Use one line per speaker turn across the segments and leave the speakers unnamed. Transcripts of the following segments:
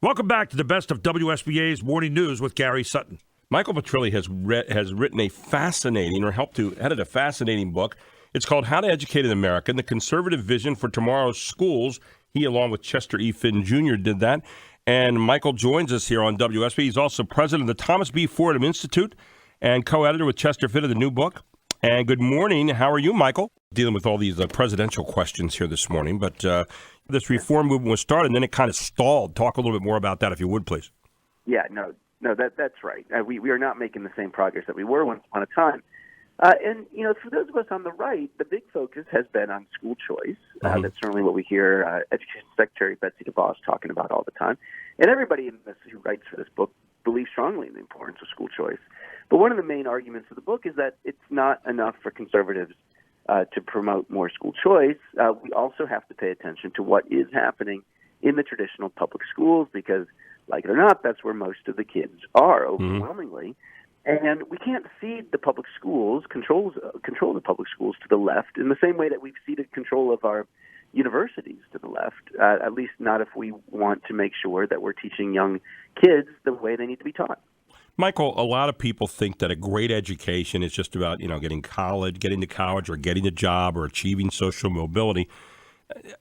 Welcome back to the best of WSBA's Morning News with Gary Sutton. Michael Petrilli has written a fascinating, or helped to edit a fascinating book. It's called How to Educate an American, The Conservative Vision for Tomorrow's Schools. He, along with Chester E. Finn Jr., did that. And Michael joins us here on WSBA. He's also president of the Thomas B. Fordham Institute and co-editor with Chester Finn of the new book. And good morning. How are you, Michael? Dealing with all these presidential questions here this morning, but this reform movement was started, and then it kind of stalled. Talk a little bit more about that, if you would, please.
Yeah, no, that's right. We are not making the same progress that we were once upon a time. And, for those of us on the right, the big focus has been on school choice. That's certainly what we hear Education Secretary Betsy DeVos talking about all the time. And everybody in this who writes for this book believes strongly in the importance of school choice. But one of the main arguments of the book is that it's not enough for conservatives to promote more school choice. We also have to pay attention to what is happening in the traditional public schools because, like it or not, that's where most of the kids are overwhelmingly. And we can't cede the public schools, control the public schools to the left in the same way that we've ceded control of our universities to the left, at least not if we want to make sure that we're teaching young kids the way they need to be taught.
Michael, a lot of people think that a great education is just about, getting to college or getting a job or achieving social mobility.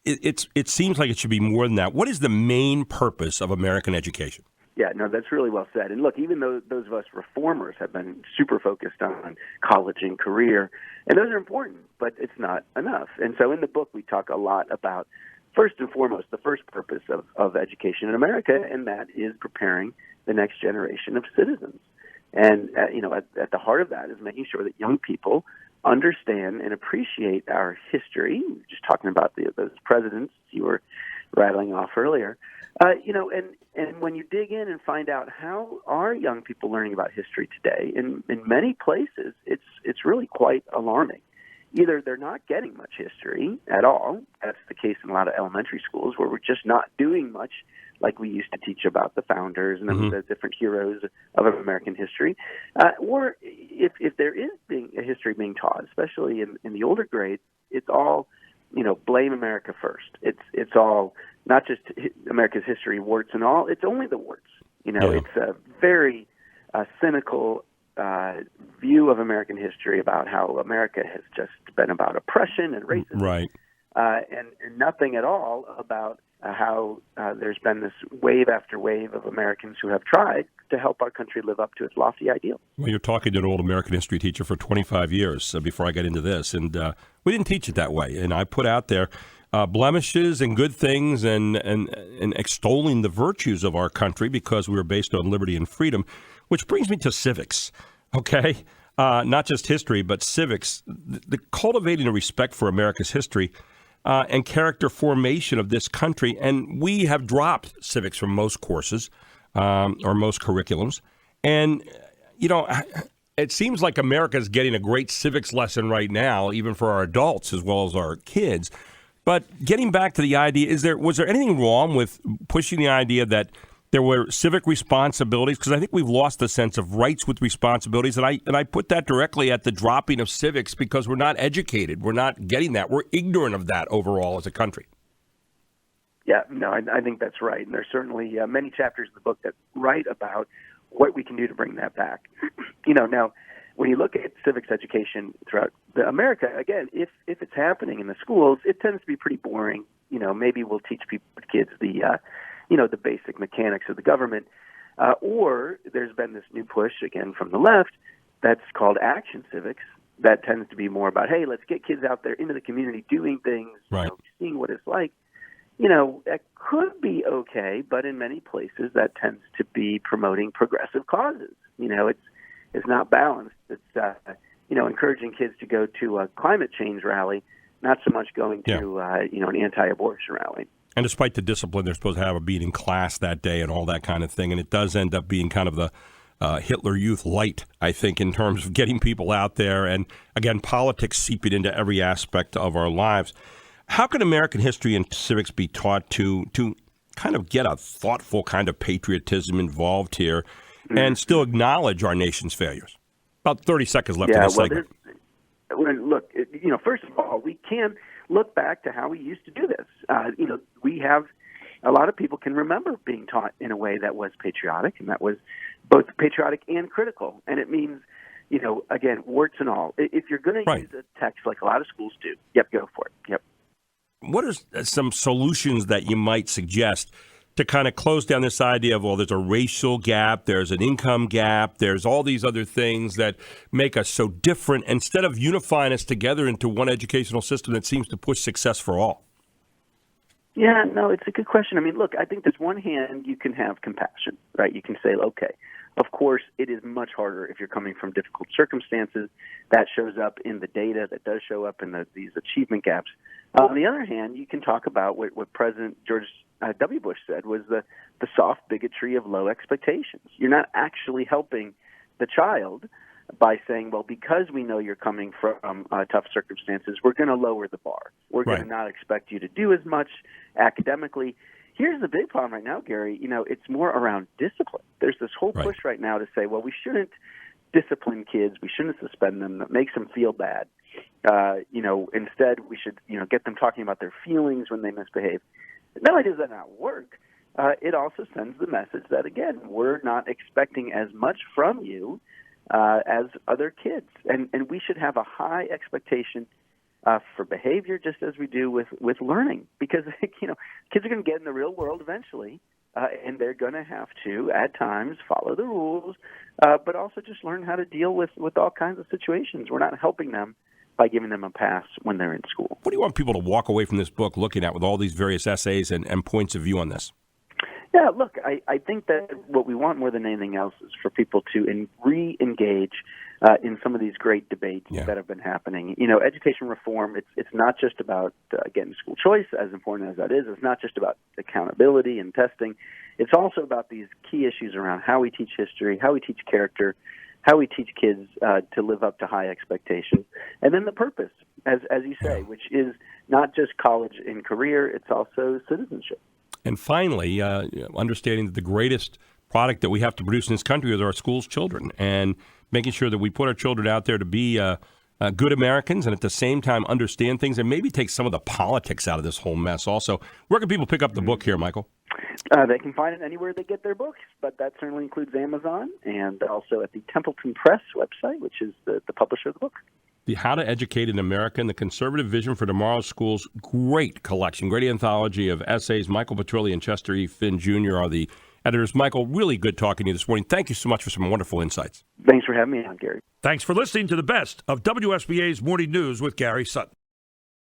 It seems like it should be more than that. What is the main purpose of American education?
Yeah, no, that's really well said. And look, even though those of us reformers have been super focused on college and career, and those are important, but it's not enough. And so in the book, we talk a lot about, first and foremost, the first purpose of education in America, and that is preparing the next generation of citizens. And, at the heart of that is making sure that young people understand and appreciate our history. Just talking about those presidents you were rattling off earlier. And when you dig in and find out how are young people learning about history today, in many places, it's really quite alarming. Either they're not getting much history at all. That's the case in a lot of elementary schools where we're just not doing much like we used to teach about the founders and the different heroes of American history. Or if there is a history being taught, especially in the older grades, it's all, blame America first. It's all not just America's history, warts and all. It's only the warts. It's a very cynical view of American history about how America has just been about oppression and racism.
Right.
And nothing at all about how there's been this wave after wave of Americans who have tried to help our country live up to its lofty ideals.
Well, you're talking to an old American history teacher for 25 years before I got into this, and we didn't teach it that way. And I put out there blemishes and good things and extolling the virtues of our country because we were based on liberty and freedom, which brings me to civics, okay? Not just history, but civics, the cultivating a respect for America's history and character formation of this country. And we have dropped civics from most courses or most curriculums. And, it seems like America is getting a great civics lesson right now, even for our adults as well as our kids. But getting back to the idea, was there anything wrong with pushing the idea that there were civic responsibilities? Because I think we've lost the sense of rights with responsibilities. And I put that directly at the dropping of civics because we're not educated. We're not getting that. We're ignorant of that overall as a country.
Yeah, no, I think that's right. And there's certainly many chapters in the book that write about what we can do to bring that back. Now, when you look at civics education throughout America, again, if it's happening in the schools, it tends to be pretty boring. Maybe we'll teach kids the basic mechanics of the government. Or there's been this new push, again, from the left that's called action civics that tends to be more about, hey, let's get kids out there into the community doing things,
right.
Seeing what it's like. That could be okay, but in many places that tends to be promoting progressive causes. It's not balanced. It's, encouraging kids to go to a climate change rally, not so much going to, an anti-abortion rally.
And despite the discipline they're supposed to have of being in class that day and all that kind of thing, and it does end up being kind of the Hitler Youth light, I think, in terms of getting people out there and, again, politics seeping into every aspect of our lives. How can American history and civics be taught to kind of get a thoughtful kind of patriotism involved here and still acknowledge our nation's failures? About 30 seconds left in this segment.
Look, first of all, we can look back to how we used to do this. We have, a lot of people can remember being taught in a way that was patriotic, and that was both patriotic and critical. And it means, again, warts and all. If you're going to use a text like a lot of schools do, go for it. Yep.
What are some solutions that you might suggest to kind of close down this idea of, well, there's a racial gap, there's an income gap, there's all these other things that make us so different, instead of unifying us together into one educational system that seems to push success for all?
Yeah, no, it's a good question. I mean, look, I think there's one hand you can have compassion, right? You can say, okay, of course, it is much harder if you're coming from difficult circumstances. That shows up in the data. That does show up in these achievement gaps. On the other hand, you can talk about what President George W. Bush said was the soft bigotry of low expectations. You're not actually helping the child by saying, well, because we know you're coming from tough circumstances, we're going to lower the bar. We're going to not expect you to do as much academically. Here's the big problem right now, Gary. It's more around discipline. There's this whole push right now to say, well, we shouldn't discipline kids. We shouldn't suspend them. That makes them feel bad. Instead, we should, get them talking about their feelings when they misbehave. Not only does that not work, it also sends the message that, again, we're not expecting as much from you as other kids. And we should have a high expectation for behavior, just as we do with learning, because kids are going to get in the real world eventually, and they're going to have to at times follow the rules, but also just learn how to deal with all kinds of situations. We're not helping them by giving them a pass when they're in school.
What do you want people to walk away from this book looking at with all these various essays and points of view on this?
Yeah, look, I think that what we want more than anything else is for people to re-engage in some of these great debates that have been happening. Education reform, it's not just about getting school choice, as important as that is. It's not just about accountability and testing. It's also about these key issues around how we teach history, how we teach character, how we teach kids to live up to high expectations, and then the purpose, as you say, which is not just college and career, it's also citizenship.
And finally, understanding that the greatest product that we have to produce in this country is our schools' children, and making sure that we put our children out there to be good Americans and at the same time understand things and maybe take some of the politics out of this whole mess also. Where can people pick up the book here, Michael?
They can find it anywhere they get their books, but that certainly includes Amazon and also at the Templeton Press website, which is the publisher of the book.
The How to Educate an American, the Conservative Vision for Tomorrow's Schools, great collection, great anthology of essays. Michael Petrilli and Chester E. Finn Jr. are the editors. Michael, really good talking to you this morning. Thank you so much for some wonderful insights.
Thanks for having me on, Gary.
Thanks for listening to the best of WSBA's Morning News with Gary Sutton.